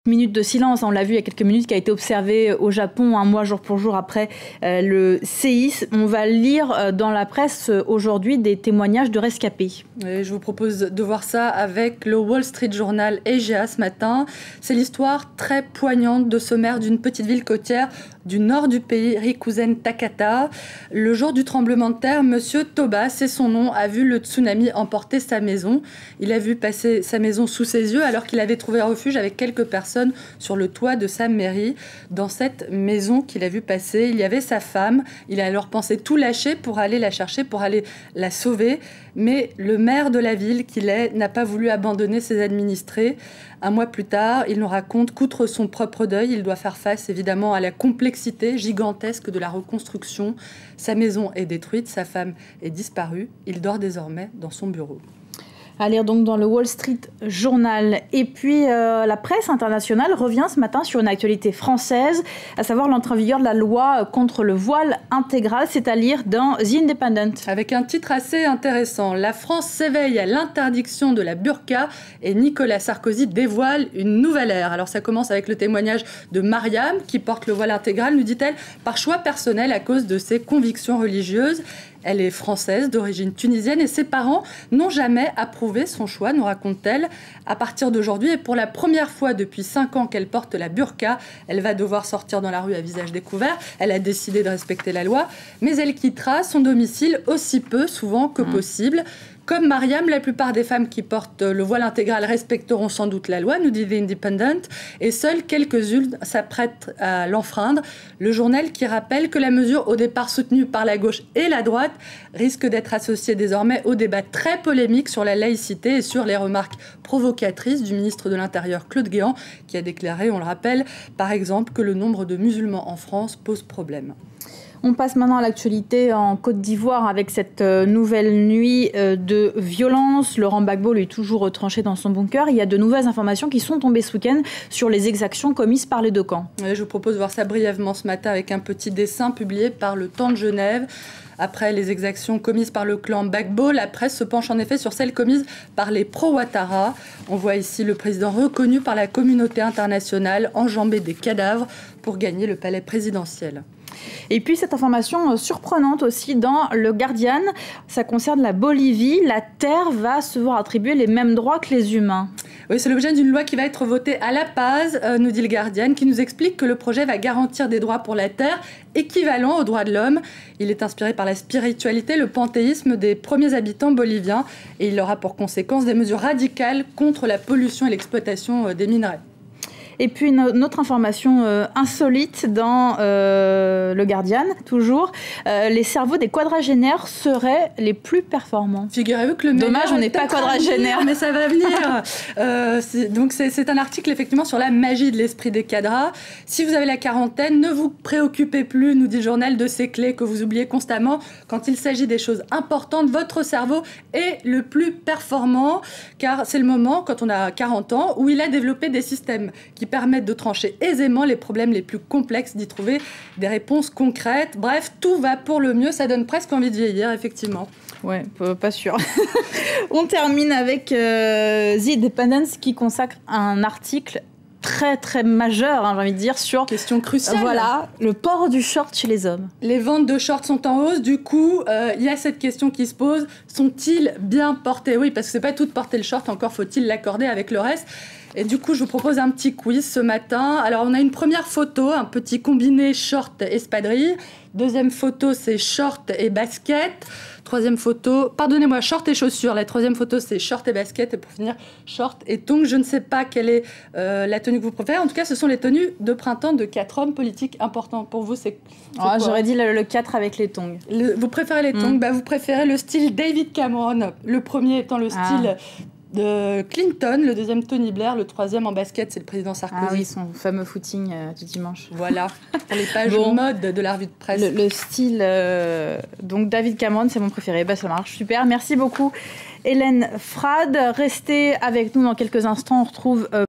Minute de silence, on l'a vu il y a quelques minutes, qui a été observé au Japon un mois jour pour jour après le séisme. On va lire dans la presse aujourd'hui des témoignages de rescapés. Et je vous propose de voir ça avec le Wall Street Journal Asia ce matin. C'est l'histoire très poignante de ce maire d'une petite ville côtière du nord du pays, Rikuzen Takata. Le jour du tremblement de terre, Monsieur Toba, c'est son nom, a vu le tsunami emporter sa maison. Il a vu passer sa maison sous ses yeux alors qu'il avait trouvé refuge avec quelques personnes sur le toit de sa mairie. Dans cette maison qu'il a vu passer, il y avait sa femme. Il a alors pensé tout lâcher pour aller la chercher, pour aller la sauver. Mais le maire de la ville qu'il est n'a pas voulu abandonner ses administrés. Un mois plus tard, il nous raconte qu'outre son propre deuil, il doit faire face évidemment à la complexité gigantesque de la reconstruction. Sa maison est détruite, sa femme est disparue. Il dort désormais dans son bureau. À lire donc dans le Wall Street Journal. Et puis la presse internationale revient ce matin sur une actualité française, à savoir l'entrée en vigueur de la loi contre le voile intégral, c'est à lire dans The Independent. Avec un titre assez intéressant, La France s'éveille à l'interdiction de la burqa et Nicolas Sarkozy dévoile une nouvelle ère. Alors ça commence avec le témoignage de Mariam qui porte le voile intégral, nous dit-elle, par choix personnel à cause de ses convictions religieuses. Elle est française, d'origine tunisienne, et ses parents n'ont jamais approuvé son choix, nous raconte-t-elle. À partir d'aujourd'hui, et pour la première fois depuis 5 ans qu'elle porte la burqa, elle va devoir sortir dans la rue à visage découvert. Elle a décidé de respecter la loi, mais elle quittera son domicile aussi peu souvent que possible. Comme Mariam, la plupart des femmes qui portent le voile intégral respecteront sans doute la loi, nous dit The Independent, et seules quelques-unes s'apprêtent à l'enfreindre. Le journal qui rappelle que la mesure, au départ soutenue par la gauche et la droite, risque d'être associée désormais au débat très polémique sur la laïcité et sur les remarques provocatrices du ministre de l'Intérieur Claude Guéant, qui a déclaré, on le rappelle, par exemple, que le nombre de musulmans en France pose problème. On passe maintenant à l'actualité en Côte d'Ivoire avec cette nouvelle nuit de violence. Laurent Gbagbo, lui, toujours retranché dans son bunker. Il y a de nouvelles informations qui sont tombées ce week-end sur les exactions commises par les deux camps. Je vous propose de voir ça brièvement ce matin avec un petit dessin publié par le Temps de Genève. Après les exactions commises par le clan Gbagbo, la presse se penche en effet sur celles commises par les pro-Ouattara. On voit ici le président reconnu par la communauté internationale enjamber des cadavres pour gagner le palais présidentiel. Et puis cette information surprenante aussi dans le Guardian, ça concerne la Bolivie. La terre va se voir attribuer les mêmes droits que les humains. Oui, c'est l'objet d'une loi qui va être votée à La Paz, nous dit le Guardian, qui nous explique que le projet va garantir des droits pour la terre équivalents aux droits de l'homme. Il est inspiré par la spiritualité, le panthéisme des premiers habitants boliviens et il aura pour conséquence des mesures radicales contre la pollution et l'exploitation des minerais. Et puis une autre information insolite dans le Guardian, toujours. Les cerveaux des quadragénaires seraient les plus performants. Figurez-vous que le dommage, on n'est pas quadragénaire. Mais ça va venir. Donc c'est un article effectivement sur la magie de l'esprit des quadras. Si vous avez la quarantaine, ne vous préoccupez plus, nous dit le journal, de ces clés que vous oubliez constamment. Quand il s'agit des choses importantes, votre cerveau est le plus performant, car c'est le moment, quand on a 40 ans, où il a développé des systèmes qui permettent de trancher aisément les problèmes les plus complexes, d'y trouver des réponses concrètes. Bref, tout va pour le mieux. Ça donne presque envie de vieillir, effectivement. Ouais, pas sûr. On termine avec The Independent qui consacre un article très majeur, j'ai envie de dire, sur... Question cruciale. Voilà, le port du short chez les hommes. Les ventes de shorts sont en hausse, du coup, il y a cette question qui se pose. Sont-ils bien portés? Oui, parce que c'est pas tout de porter le short, encore faut-il l'accorder avec le reste. Et du coup, je vous propose un petit quiz ce matin. Alors, on a une première photo, un petit combiné short espadrille. Deuxième photo, c'est short et basket. Troisième photo, pardonnez-moi, short et chaussures. La troisième photo, c'est short et basket. Et pour finir, short et tongs. Je ne sais pas quelle est la tenue que vous préférez. En tout cas, ce sont les tenues de printemps de 4 hommes politiques importants. Pour vous, c'est quoi? J'aurais dit le 4 avec les tongs. Vous préférez les tongs? Vous préférez le style David Cameron. Le premier étant le style de Clinton, le deuxième Tony Blair, le troisième en basket, c'est le président Sarkozy. Ah oui, son fameux footing du dimanche. Voilà, pour les pages mode de la revue de presse. Le style, donc David Cameron, c'est mon préféré. Ça marche, super. Merci beaucoup Hélène Frade. Restez avec nous dans quelques instants, on retrouve...